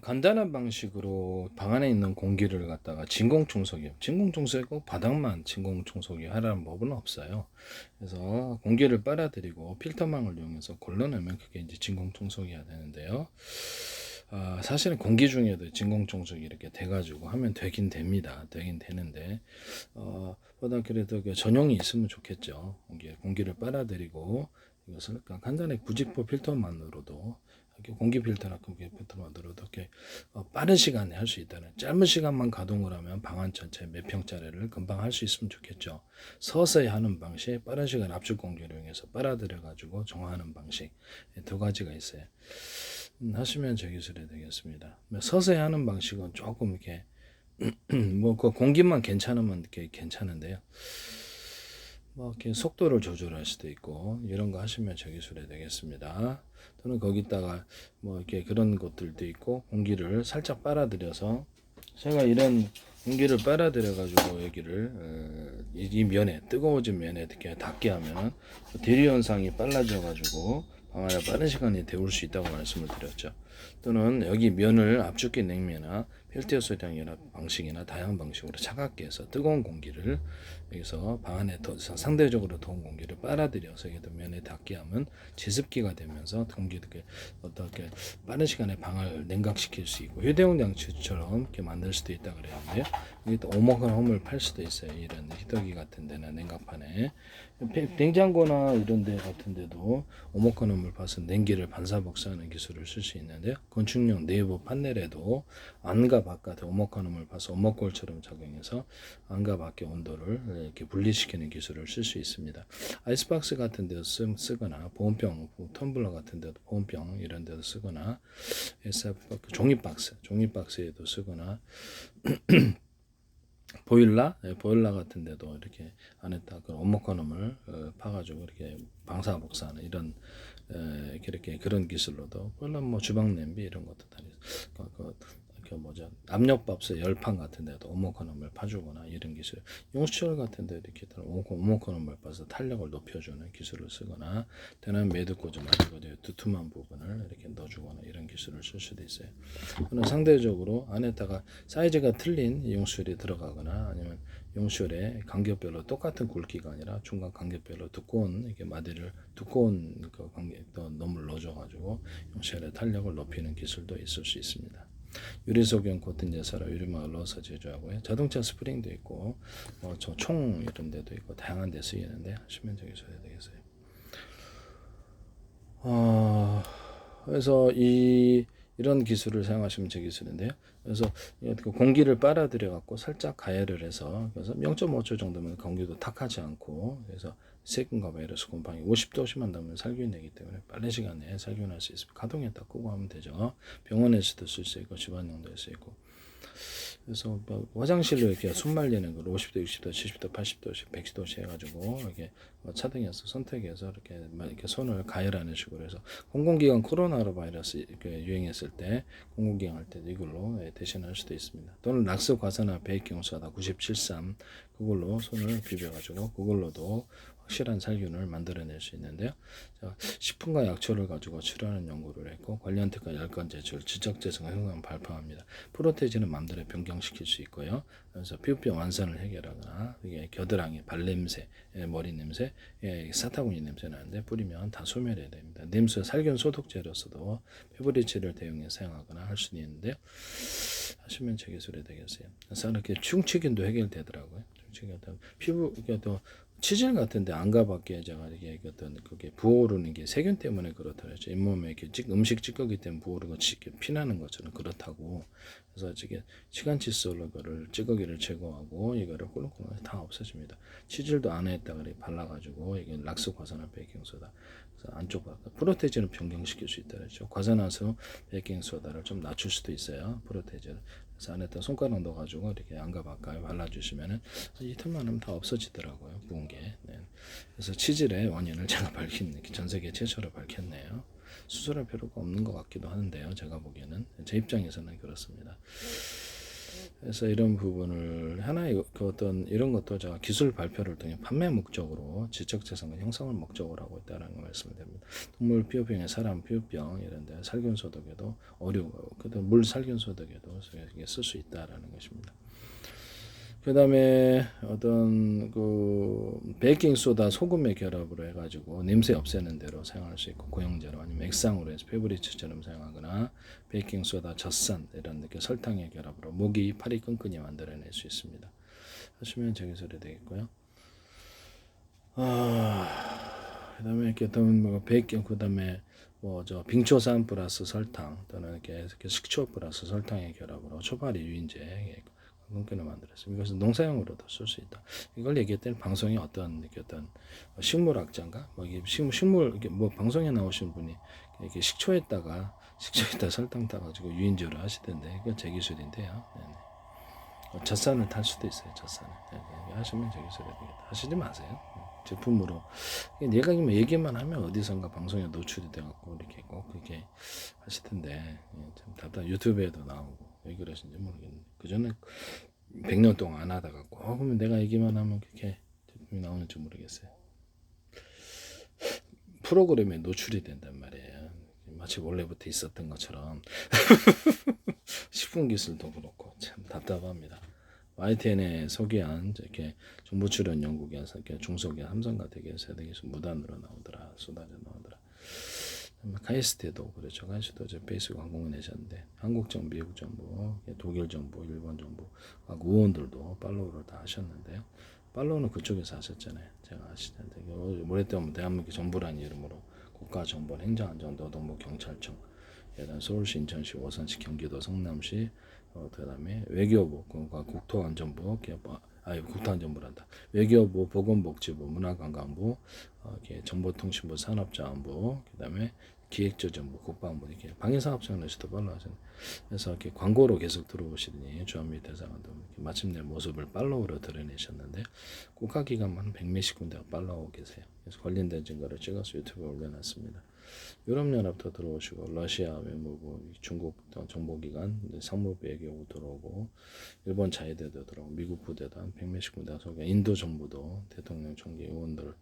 간단한 방식으로 방 안에 있는 공기를 갖다가 진공청소기 꼭 바닥만 진공청소기 하라는 법은 없어요. 그래서 공기를 빨아들이고 필터망을 이용해서 걸러내면 그게 이제 진공청소기가 되는데요. 사실은 공기 중에도 진공청소기 이렇게 돼가지고 하면 되긴 됩니다. 되긴 되는데, 보다 그래도 그 전용이 있으면 좋겠죠. 공기를 빨아들이고 이것을 간단히 부직포 필터만으로도 이렇게 공기 필터나 공기 필터만으로도 이렇게 빠른 시간에 할 수 있다는, 짧은 시간만 가동을 하면 방안 전체 몇 평짜리를 금방 할 수 있으면 좋겠죠. 서서히 하는 방식, 빠른 시간 압축 공기를 이용해서 빨아들여 가지고 정화하는 방식, 두 가지가 있어요. 하시면 제 기술이 되겠습니다. 서서히 하는 방식은 조금 이렇게 뭐 그 공기만 괜찮으면 이렇게 괜찮은데요. 뭐 이렇게 속도를 조절할 수도 있고 이런 거 하시면 제 기술이 되겠습니다. 또는 거기다가 뭐 이렇게 그런 것들도 있고, 공기를 살짝 빨아들여서 제가 이런 공기를 빨아들여 가지고 여기를 이 면에, 뜨거워진 면에 이렇게 닿게 하면 대류 현상이 빨라져 가지고 방 안에 빠른 시간에 데울 수 있다고 말씀을 드렸죠. 또는 여기 면을 압축기 냉매나 펠티어 소량이나 방식이나 다양한 방식으로 차갑게 해서 뜨거운 공기를 여기서 방 안에 상대적으로 더운 공기를 빨아들여서 여기도 면에 닿게 하면 제습기가 되면서 공기를 어떻게 빠른 시간에 방을 냉각시킬 수 있고 휴대용 장치처럼 이렇게 만들 수도 있다 그랬는데요. 여기 또 오목한 홈을 팔 수도 있어요. 이런 히터기 같은 데나 냉각판에, 냉장고나 이런 데 같은 데도 오목한 홈을 파서 냉기를 반사복사하는 기술을 쓸 수 있는데요. 건축용 내부 판넬에도 안과 바깥에 오목한 홈을 파서 오목골처럼 작용해서 안과 밖의 온도를 이렇게 분리시키는 기술을 쓸 수 있습니다. 아이스박스 같은 데도 쓰거나 보온병, 텀블러 같은 데도 보온병 이런 데도 쓰거나 종이박스에도 쓰거나 보일러 같은 데도 이렇게 안에다 그 오목건음을 파가지고 이렇게 방사복사하는 이런 이렇게 그런 기술로도, 물론 뭐 주방 냄비 이런 것도 다 그 뭐죠, 압력밥솥 열판 같은 데도 오목건음을 파주거나 이런 기술, 용수철 같은 데 이렇게 오목건음을 파서 탄력을 높여주는 기술을 쓰거나, 또는 매듭꽂이 말고 두툼한 부분을 이렇게 넣어주거나 이런 기술을 쓸 수도 있어요. 또는 상대적으로 안에다가 사이즈가 틀린 용수철이 들어가거나, 아니면 용수철에 간격별로 똑같은 굵기가 아니라 중간 간격별로 두꺼운 이렇게 마디를 두꺼운 그 간격 놈을 넣어줘가지고 용수철의 탄력을 높이는 기술도 있을 수 있습니다. 유리 소경 코튼 제사로 유리막을 넣어서 제조하고요. 자동차 스프링도 있고, 저 총 이런 데도 있고 다양한 데 쓰이는데 하시면 되겠어요. 그래서 이런 기술을 사용하시면 제 기술인데요. 그래서 공기를 빨아들여 갖고 살짝 가열을 해서, 그래서 0.5초 정도면 공기도 탁하지 않고, 그래서 세균과 바이러스 곰팡이 50도씨만 넣으면 살균되기 때문에 빠른 시간에 살균할 수 있습니다. 가동에다 끄고 하면 되죠. 병원에서도 쓸 수 있고 집안용도 쓸 수 있고. 그래서 뭐 화장실로 이렇게 숨 말리는 걸 50도, 60도, 70도, 80도씩, 110도씩 해가지고 이렇게 차등해서 선택해서 이렇게 손을 가열하는 식으로 해서, 공공기관 코로나 바이러스 이렇게 유행했을 때 공공기관 할 때도 이걸로 대신할 수도 있습니다. 또는 락스 과산화 베이킹소다 97.3 그걸로 손을 비벼가지고 그걸로도 확실한 살균을 만들어낼 수 있는데요. 자, 식품과 약초를 가지고 치료하는 연구를 했고, 관련 특허 10건 제출, 지적재성 효능 발표합니다. 프로테이지는 마음대로 변경시킬 수 있고요. 그래서 피부병 완선을 해결하거나, 이게 겨드랑이, 발냄새, 머리 냄새, 사타구니 냄새 나는데 뿌리면 다 소멸해야 됩니다. 냄새 살균 소독제로서도 페브리치를 대용해 사용하거나 할 수는 있는데요. 하시면 제 기술이 되겠어요. 그래서 이렇게 충치균도 해결되더라고요. 충치균도 피부 이게 또 치질 같은데 안과 밖에 제가 이게 어떤 그게 부어오르는 게 세균 때문에 그렇다고 했죠. 잇몸에 이렇게 음식 찌꺼기 때문에 부어오르고 피나는 것처럼 그렇다고. 그래서 이게 시간칫솔로 그를 찌꺼기를 제거하고 이거를 꿀꿀 다 없어집니다. 치질도 안에다가 발라가지고 이게 락스 과산화 베이킹소다. 그래서 안쪽 프로테이지는 변경시킬 수 있다 그랬죠. 과산화수 베이킹소다를 좀 낮출 수도 있어요. 프로테이지를. 그래서 안에다 손가락 넣어가지고 이렇게 안과 바깥에 발라주시면은 이틀만 하면 다 없어지더라고요. 부은 게. 네. 그래서 치질의 원인을 제가 전 세계 최초로 밝혔네요. 수술할 필요가 없는 것 같기도 하는데요. 제가 보기에는 제 입장에서는 그렇습니다. 그래서 이런 부분을 하나의 그 어떤 이런 것도 제가 기술 발표를 통해 판매 목적으로 지적재산권 형성을 목적으로 하고 있다는 말씀을 드립니다. 동물 피부병에 사람 피부병 이런데 살균 소독에도 어류 그다음 물 살균 소독에도 쓸 수 있다라는 것입니다. 그 다음에 어떤 그 베이킹 소다 소금의 결합으로 해가지고 냄새 없애는 대로 사용할 수 있고 고용제로 아니면 액상으로 해서 페브리츠처럼 사용하거나 베이킹 소다 젖산 이런 이렇게 설탕의 결합으로 목이 팔이 끈끈이 만들어낼 수 있습니다. 하시면 제기설이 되겠고요. 그다음에 이렇게 뭐 베이킹 그다음에 뭐 저 빙초산 플러스 설탕 또는 이렇게 식초 플러스 설탕의 결합으로 초파리 유인제 끈끈을 만들었습니다. 이것은 농사용으로도 쓸 수 있다. 이걸 얘기했더니 방송에 어떤 식물학자인가 뭐 이게 식물 이렇게 뭐 방송에 나오신 분이 이렇게 식초에다가 설탕 타가지고 유인제로 하시던데 이건 제 기술인데요. 네네. 젖산을 탈 수도 있어요. 젖산을 하시면 제 기술이 되겠다. 하시지 마세요. 제품으로 얘가 얘기만 하면 어디선가 방송에 노출이 돼갖고 이렇게 꼭 그렇게 하시던데 참 답답. 유튜브에도 나오고 왜 그러신지 모르겠는데 그 전에 100년 동안 안 하다가 꼭 그러면 내가 얘기만 하면 그렇게 제품이 나오는지 모르겠어요. 프로그램에 노출이 된단 말이에요. 마치 원래부터 있었던 것처럼 식품 기술도 그렇고 참 답답합니다. YTN에 소개한 이렇게 정보 출연 연구기관에서 중소기업 삼성과 대기업에서 무단으로 나오더라, 쏟아져 나오더라. 카이스트도 그렇죠. 카이스트도 제 페이스북 광고를 내셨는데 한국 정부, 미국 정부, 독일 정부, 일본 정부 의원들도 팔로우를 다 하셨는데요. 팔로우는 그쪽에서 하셨잖아요. 제가 아시는데 오랫동안 대한민국 정부라는 이름으로 국가정보, 행정안전, 노동부, 경찰청, 예단 서울시, 인천시, 오산시, 경기도, 성남시, 그다음에 외교부, 국토안전부, 국토안전부란다. 외교부, 보건복지부, 문화관광부, 정보통신부, 산업자원부, 그다음에 기획조정부, 국방부 이렇게 방위사업장에서도 팔로우하시는. 그래서 이렇게 광고로 계속 들어오시더니 주한미 대사관도 마침내 모습을 팔로우로 드러내셨는데 국가기관만 100몇십 군데가 팔로우 계세요. 그래서 관련된 증거를 찍어서 유튜브에 올려놨습니다. 유럽연합도 들어오시고 러시아 외무부, 중국 정보기관, 상무부 외교부 들어오고 일본 자위대도 들어오고 미국 부대도 한 100몇십 군데가 들어오고 인도 정부도 대통령, 총리, 의원들,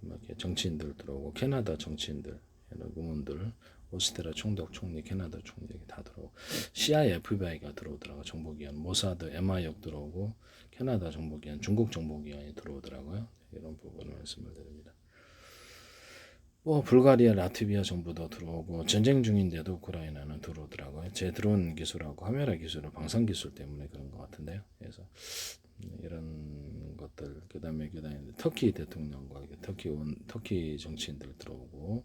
이렇게 정치인들 들어오고 캐나다 정치인들, 의원들, 오스트리아 총독, 총리, 캐나다 총리 다 들어오고 CIA, FBI가 들어오더라고 정보기관, 모사드, MI역 들어오고 캐나다 정보기관, 중국 정보기관이 들어오더라고요. 이런 부분을 말씀을 드립니다. 뭐 불가리아, 라트비아 정부도 들어오고 전쟁 중인데도 우크라이나는 들어오더라고요. 제 드론 기술하고 카메라 기술은 방산 기술 때문에 그런 것 같은데요. 그래서 이런 것들 그다음에 터키 대통령과 터키 정치인들 들어오고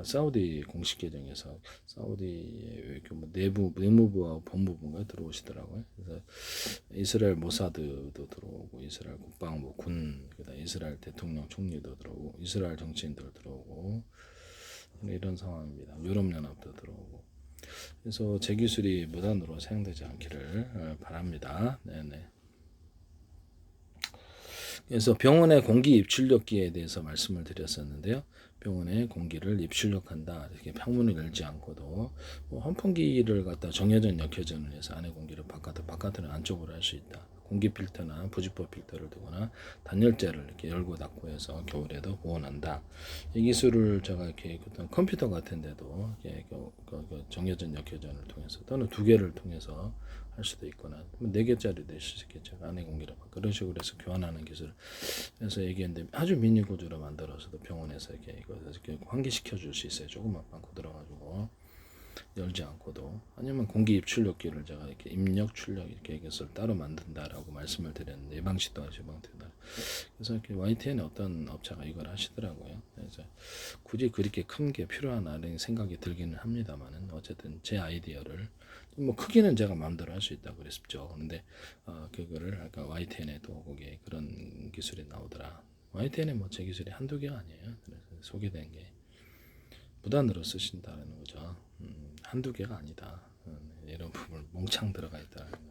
사우디 공식 계정에서 사우디의 내부 내무부와 법무부가 들어오시더라고요. 그래서 이스라엘 모사드도 들어오고 이스라엘 국방부 군 그다음 이스라엘 대통령 총리도 들어오고 이스라엘 정치인들 들어오고 이런 상황입니다. 유럽연합도 들어오고 그래서 제 기술이 무단으로 사용되지 않기를 바랍니다. 네네. 그래서 병원의 공기 입출력기에 대해서 말씀을 드렸었는데요. 병원에 공기를 입출력한다. 이렇게 방문을 열지 않고도 뭐 환풍기를 갖다 정회전 역회전을 해서 안에 공기를 바깥으로 안쪽으로 할 수 있다. 공기 필터나 부직포 필터를 두거나 단열재를 이렇게 열고 닫고 해서 겨울에도 보온한다. 이 기술을 제가 이렇게 어떤 컴퓨터 같은데도 이렇게 정회전 역회전을 통해서 또는 두 개를 통해서 할 수도 있거나 4개짜리 될 수 있겠죠. 안에 공기를 그런 식으로 해서 교환하는 기술. 그래서 얘기했는데 아주 미니 구조로 만들어서도 병원에서 이렇게 환기시켜 줄 수 있어요. 조금만 빵꾸 들어가지고 열지 않고도 아니면 공기 입출력기를 제가 이렇게 입력 출력 이렇게 해서 따로 만든다라고 말씀을 드렸는데 예방시도 예방된다. 그래서 이렇게 YTN에 어떤 업체가 이걸 하시더라고요. 그래서 굳이 그렇게 큰 게 필요하나는 생각이 들기는 합니다만은 어쨌든 제 아이디어를 뭐 크기는 제가 마음대로 할 수 있다고 그랬었죠. 근데 그거를 아까 YTN에도 거기에 그런 기술이 나오더라. YTN에 뭐 제 기술이 한두 개가 아니에요. 그래서 소개된 게 무단으로 쓰신다는 거죠. 한두 개가 아니다. 이런 부분 몽창 들어가 있다는 거.